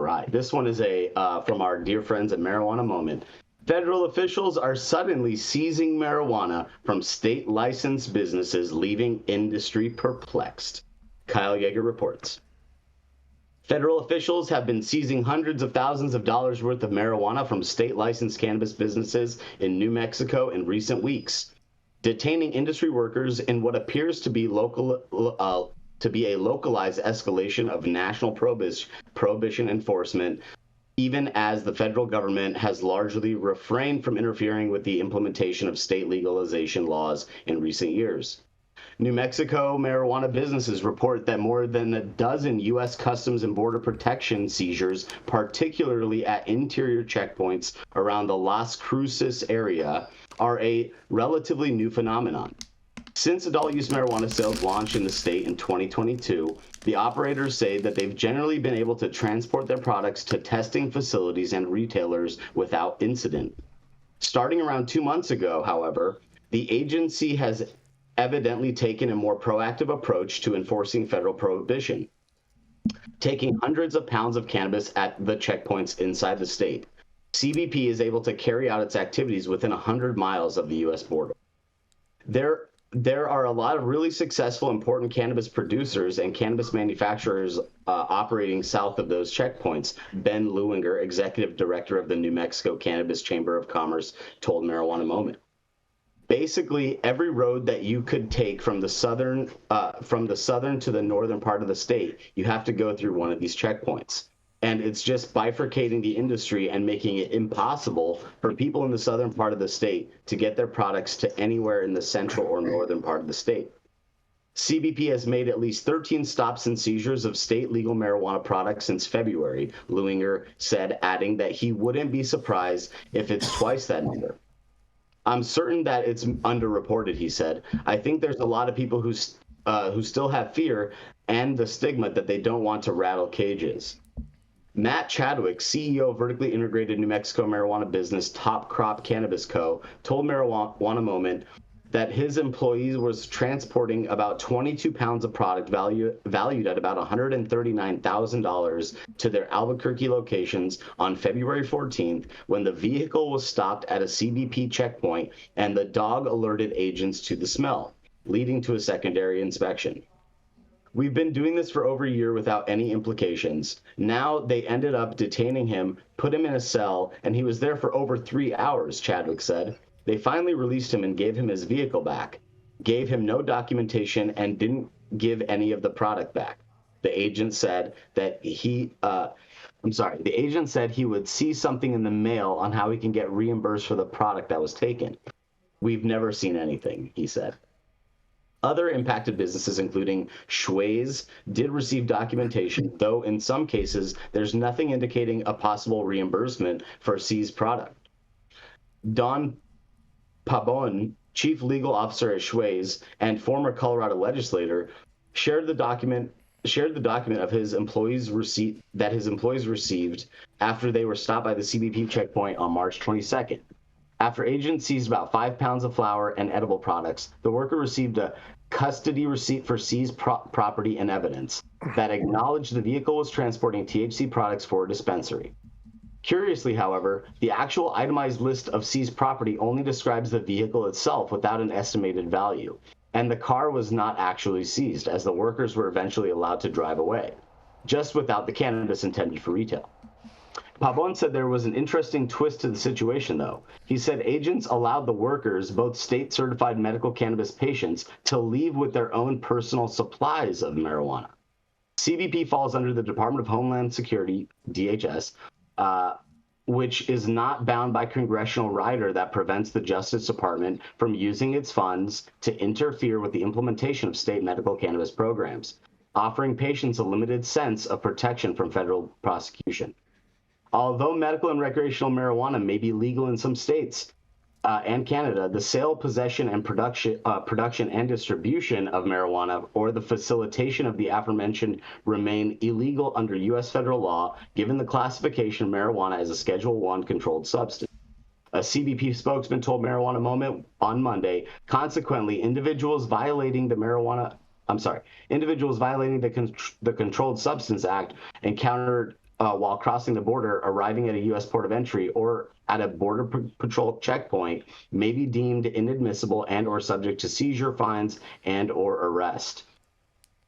right. This one is from our dear friends at Marijuana Moment. Federal officials are suddenly seizing marijuana from state-licensed businesses, leaving industry perplexed. Kyle Yeager reports. Federal officials have been seizing hundreds of thousands of dollars worth of marijuana from state-licensed cannabis businesses in New Mexico in recent weeks, detaining industry workers in what appears to be a localized escalation of national prohibition enforcement, even as the federal government has largely refrained from interfering with the implementation of state legalization laws in recent years. New Mexico marijuana businesses report that more than a dozen U.S. Customs and Border Protection seizures, particularly at interior checkpoints around the Las Cruces area, are a relatively new phenomenon. Since adult-use marijuana sales launched in the state in 2022, the operators say that they've generally been able to transport their products to testing facilities and retailers without incident. Starting around 2 months ago, however, the agency has evidently taken a more proactive approach to enforcing federal prohibition, taking hundreds of pounds of cannabis at the checkpoints inside the state. CBP is able to carry out its activities within 100 miles of the U.S. border. There are a lot of really successful, important cannabis producers and cannabis manufacturers operating south of those checkpoints, Ben Lewinger, executive director of the New Mexico Cannabis Chamber of Commerce, told Marijuana Moment. Basically, every road that you could take from the southern to the northern part of the state, you have to go through one of these checkpoints. And it's just bifurcating the industry and making it impossible for people in the southern part of the state to get their products to anywhere in the central or northern part of the state. CBP has made at least 13 stops and seizures of state legal marijuana products since February, Lewinger said, adding that he wouldn't be surprised if it's twice that number. I'm certain that it's underreported, he said. I think there's a lot of people who still have fear and the stigma that they don't want to rattle cages. Matt Chadwick, CEO of vertically integrated New Mexico marijuana business Top Crop Cannabis Co., told Marijuana Moment that his employees was transporting about 22 pounds of product valued at about $139,000 to their Albuquerque locations on February 14th when the vehicle was stopped at a CBP checkpoint and the dog alerted agents to the smell, leading to a secondary inspection. We've been doing this for over a year without any implications. Now they ended up detaining him, put him in a cell, and he was there for over 3 hours, Chadwick said. They finally released him and gave him his vehicle back, gave him no documentation, and didn't give any of the product back. The agent said that the agent said he would see something in the mail on how he can get reimbursed for the product that was taken. We've never seen anything, he said. Other impacted businesses, including Schway's, did receive documentation, though in some cases, there's nothing indicating a possible reimbursement for seized product. Don Pabon, chief legal officer at Schway's and former Colorado legislator, shared the document of his employees' receipt that his employees received after they were stopped by the CBP checkpoint on March 22nd. After agents seized about 5 pounds of flour and edible products, the worker received a custody receipt for seized property and evidence that acknowledged the vehicle was transporting THC products for a dispensary. Curiously, however, the actual itemized list of seized property only describes the vehicle itself without an estimated value, and the car was not actually seized, as the workers were eventually allowed to drive away, just without the cannabis intended for retail. Pabon said there was an interesting twist to the situation, though. He said agents allowed the workers, both state-certified medical cannabis patients, to leave with their own personal supplies of marijuana. CBP falls under the Department of Homeland Security, DHS, which is not bound by congressional rider that prevents the Justice Department from using its funds to interfere with the implementation of state medical cannabis programs, offering patients a limited sense of protection from federal prosecution. Although medical and recreational marijuana may be legal in some states and Canada, the sale, possession, and production and distribution of marijuana or the facilitation of the aforementioned remain illegal under U.S. federal law, given the classification of marijuana as a Schedule I controlled substance. A CBP spokesman told Marijuana Moment on Monday, consequently, individuals violating the Controlled Substance Act encountered while crossing the border, arriving at a U.S. port of entry, or at a border patrol checkpoint may be deemed inadmissible and or subject to seizure, fines, and or arrest.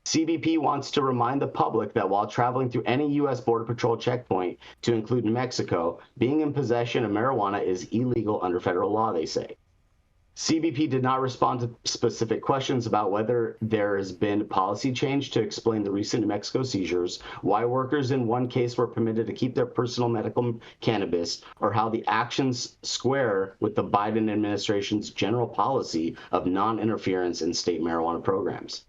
CBP wants to remind the public that while traveling through any U.S. Border Patrol checkpoint, to include Mexico, being in possession of marijuana is illegal under federal law, they say. CBP did not respond to specific questions about whether there has been policy change to explain the recent New Mexico seizures, why workers in one case were permitted to keep their personal medical cannabis, or how the actions square with the Biden administration's general policy of non-interference in state marijuana programs.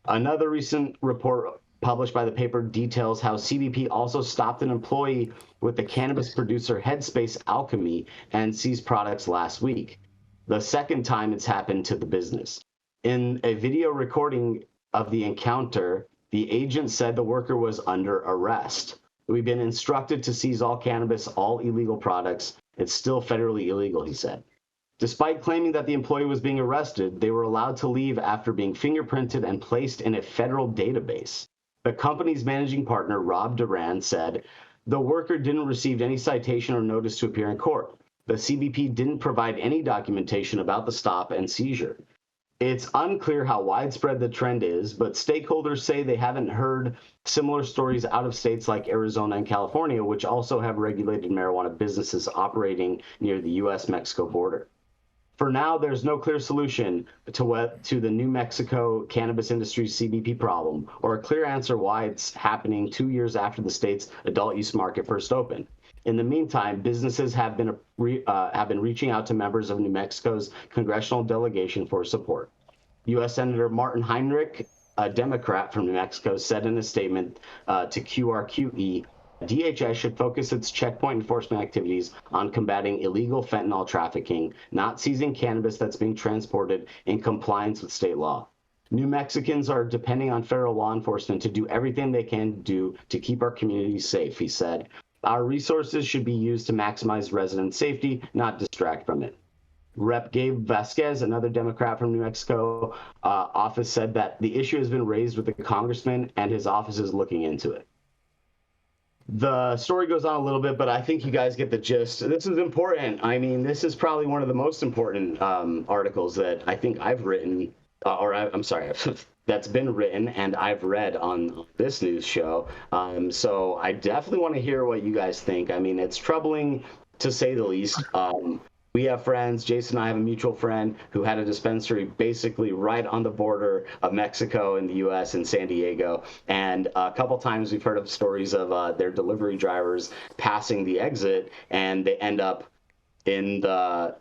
Another recent report published by the paper details how CBP also stopped an employee with the cannabis producer Headspace Alchemy and seized products last week, the second time it's happened to the business. In a video recording of the encounter, the agent said the worker was under arrest. We've been instructed to seize all cannabis, all illegal products. It's still federally illegal, he said. Despite claiming that the employee was being arrested, they were allowed to leave after being fingerprinted and placed in a federal database. The company's managing partner, Rob Duran, said the worker didn't receive any citation or notice to appear in court. The CBP didn't provide any documentation about the stop and seizure. It's unclear how widespread the trend is, but stakeholders say they haven't heard similar stories out of states like Arizona and California, which also have regulated marijuana businesses operating near the U.S.-Mexico border. For now, there's no clear solution to the New Mexico cannabis industry's CBP problem, or a clear answer why it's happening 2 years after the state's adult use market first opened. In the meantime, businesses have been reaching out to members of New Mexico's congressional delegation for support. U.S. Senator Martin Heinrich, a Democrat from New Mexico, said in a statement to QRQE, DHS should focus its checkpoint enforcement activities on combating illegal fentanyl trafficking, not seizing cannabis that's being transported in compliance with state law. New Mexicans are depending on federal law enforcement to do everything they can do to keep our communities safe, he said. Our resources should be used to maximize resident safety, not distract from it. Rep. Gabe Vasquez, another Democrat from New Mexico office, said that the issue has been raised with the congressman and his office is looking into it. The story goes on a little bit, but I think you guys get the gist. This is important. I mean, this is probably one of the most important articles that I think I've written, I'm sorry, that's been written and I've read on this news show. So I definitely want to hear what you guys think. I mean, it's troubling to say the least. We have friends, Jason and I have a mutual friend who had a dispensary basically right on the border of Mexico and the U.S. in San Diego. And a couple times we've heard of stories of their delivery drivers passing the exit and they end up in the,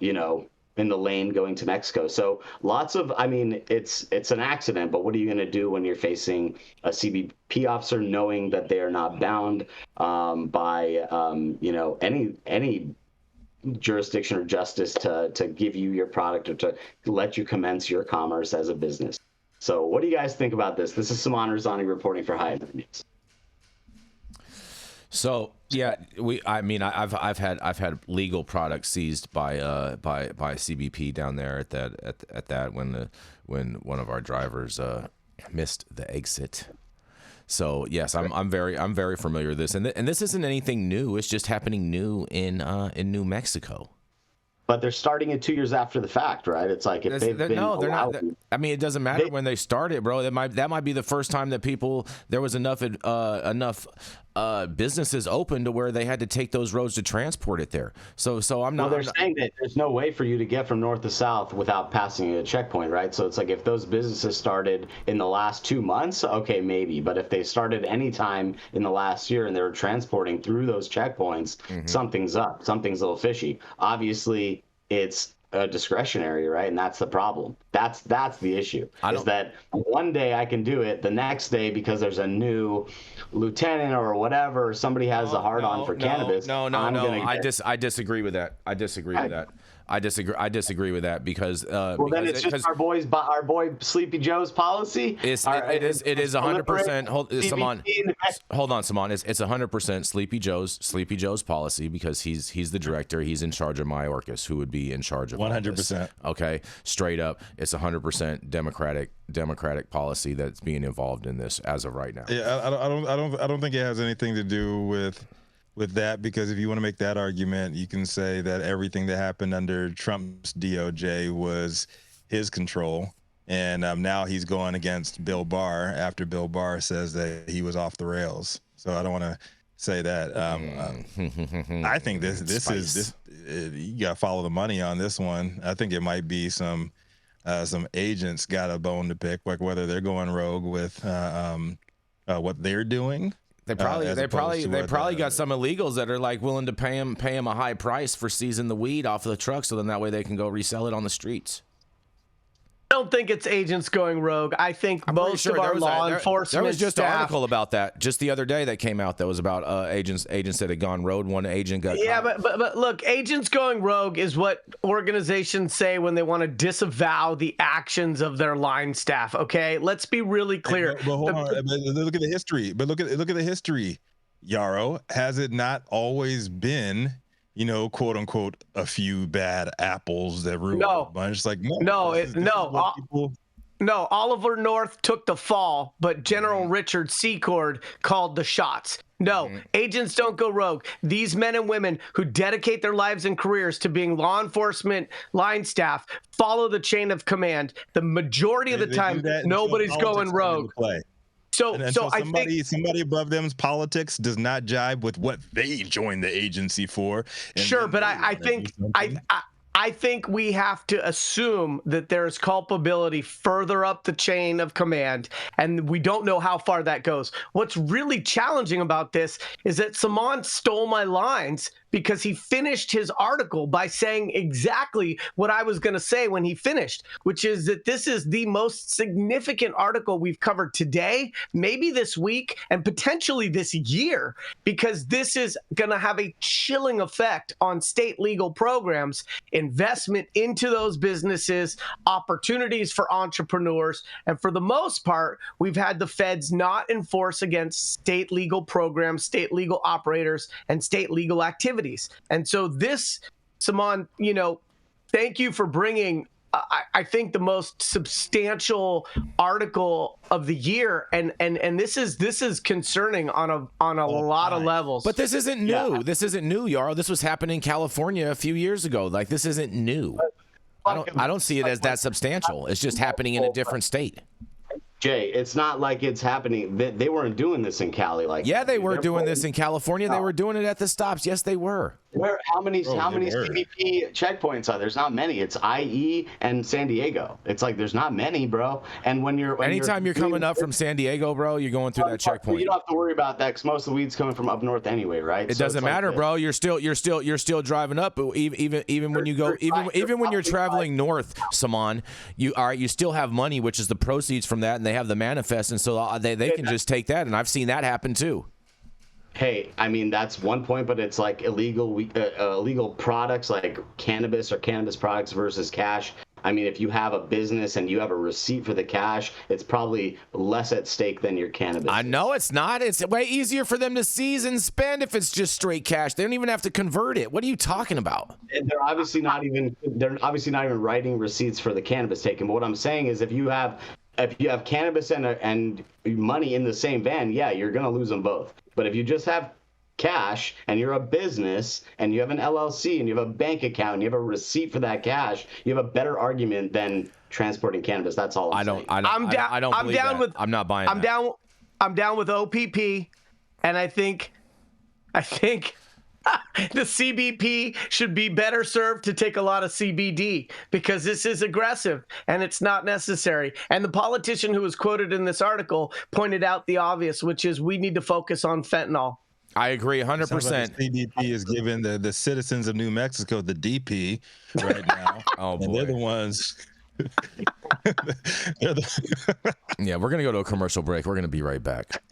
in the lane going to Mexico. So lots of, I mean, it's an accident, but what are you going to do when you're facing a CBP officer knowing that they are not bound by, any jurisdiction or justice to give you your product or to let you commence your commerce as a business. So what do you guys think about this? This is Saman Razani reporting for High News. So yeah, I've had legal products seized by CBP down there at that when one of our drivers missed the exit. So yes, I'm very familiar with this, and this isn't anything new. It's just happening new in New Mexico. But they're starting it 2 years after the fact, right? It's like if they've been allowed. I mean, it doesn't matter when they started, bro. That might be the first time that there was enough businesses open to where they had to take those roads to transport it there. So I'm not. Well, they're saying that there's no way for you to get from north to south without passing a checkpoint, right? So it's like if those businesses started in the last 2 months, okay, maybe. But if they started any time in the last year and they were transporting through those checkpoints, something's up. Something's a little fishy. Obviously, it's discretionary, right? And that's the problem. That's the issue. Is that one day I can do it, the next day because there's a new lieutenant or whatever, somebody has a hard on for cannabis. No. I disagree with that. I disagree with that because well, then it's just our boy Sleepy Joe's policy. It is 100%. Hold on, Saman. It's 100% Sleepy Joe's policy because he's the director. He's in charge of Mayorkas, who would be in charge of 100%. Okay, straight up, it's 100% Democratic policy that's being involved in this as of right now. Yeah, I don't think it has anything to do with that, because if you want to make that argument, you can say that everything that happened under Trump's DOJ was his control, and now he's going against Bill Barr after Bill Barr says that he was off the rails. So I don't want to say that. I think this is you got to follow the money on this one. I think it might be some agents got a bone to pick, like whether they're going rogue with what they're doing. They probably got some illegals that are like willing to pay him a high price for seizing the weed off of the truck, so then that way they can go resell it on the streets. I don't think it's agents going rogue. I think most of our law enforcement there was just staff, an article about that just the other day that came out that was about agents that had gone rogue. One agent got caught. but look, agents going rogue is what organizations say when they want to disavow the actions of their line staff. Okay, let's be really clear. But hold on. Look at the history. But look at the history. Yarrow, has it not always been, quote unquote, a few bad apples that ruined a bunch? Like no, Oliver North took the fall, but General Richard Secord called the shots. No, agents don't go rogue. These men and women who dedicate their lives and careers to being law enforcement line staff follow the chain of command. The majority of the time, nobody's going rogue. So I think somebody above them's politics does not jibe with what they joined the agency for. Sure, but I think we have to assume that there's culpability further up the chain of command, and we don't know how far that goes. What's really challenging about this is that Saman stole my lines because he finished his article by saying exactly what I was going to say when he finished, which is that this is the most significant article we've covered today, maybe this week, and potentially this year, because this is going to have a chilling effect on state legal programs, investment into those businesses, opportunities for entrepreneurs. And for the most part, we've had the feds not enforce against state legal programs, state legal operators, and state legal activities. And so this, Saman, thank you for bringing, I think, the most substantial article of the year, and this is concerning on a lot of levels. But this isn't new. Yeah. This isn't new, Yarrow. This was happening in California a few years ago. Like, this isn't new. I don't see it as that substantial. It's just happening in a different state. Jay, it's not like it's happening. They weren't doing this in Cali. They were doing this in California. They were doing it at the stops. Yes, they were. How many CBP checkpoints are there? There's not many. It's IE and San Diego. It's like there's not many, bro. And anytime you're coming up from San Diego, bro, you're going through that checkpoint. You don't have to worry about that because most of the weed's coming from up north anyway, right? It doesn't matter, bro. You're still driving up. But even when you go, even when you're traveling north, Saman, you still have money, which is the proceeds from that, and they have the manifest, and so they can just take that. And I've seen that happen too. Hey, I mean, that's one point, but it's like illegal products like cannabis or cannabis products versus cash. I mean, if you have a business and you have a receipt for the cash, it's probably less at stake than your cannabis. I know it's not. It's way easier for them to seize and spend if it's just straight cash. They don't even have to convert it. What are you talking about? And they're obviously not even writing receipts for the cannabis taken. But what I'm saying is if you have cannabis and money in the same van, yeah, you're going to lose them both. But if you just have cash and you're a business and you have an LLC and you have a bank account and you have a receipt for that cash, you have a better argument than transporting cannabis. That's all I'm saying. I'm not buying that. I'm down with OPP, and I think the CBP should be better served to take a lot of CBD because this is aggressive and it's not necessary. And the politician who was quoted in this article pointed out the obvious, which is we need to focus on fentanyl. I agree 100%. CBP is giving the citizens of New Mexico the DP right now. Oh, boy. And they're the ones. Yeah, we're going to go to a commercial break. We're going to be right back.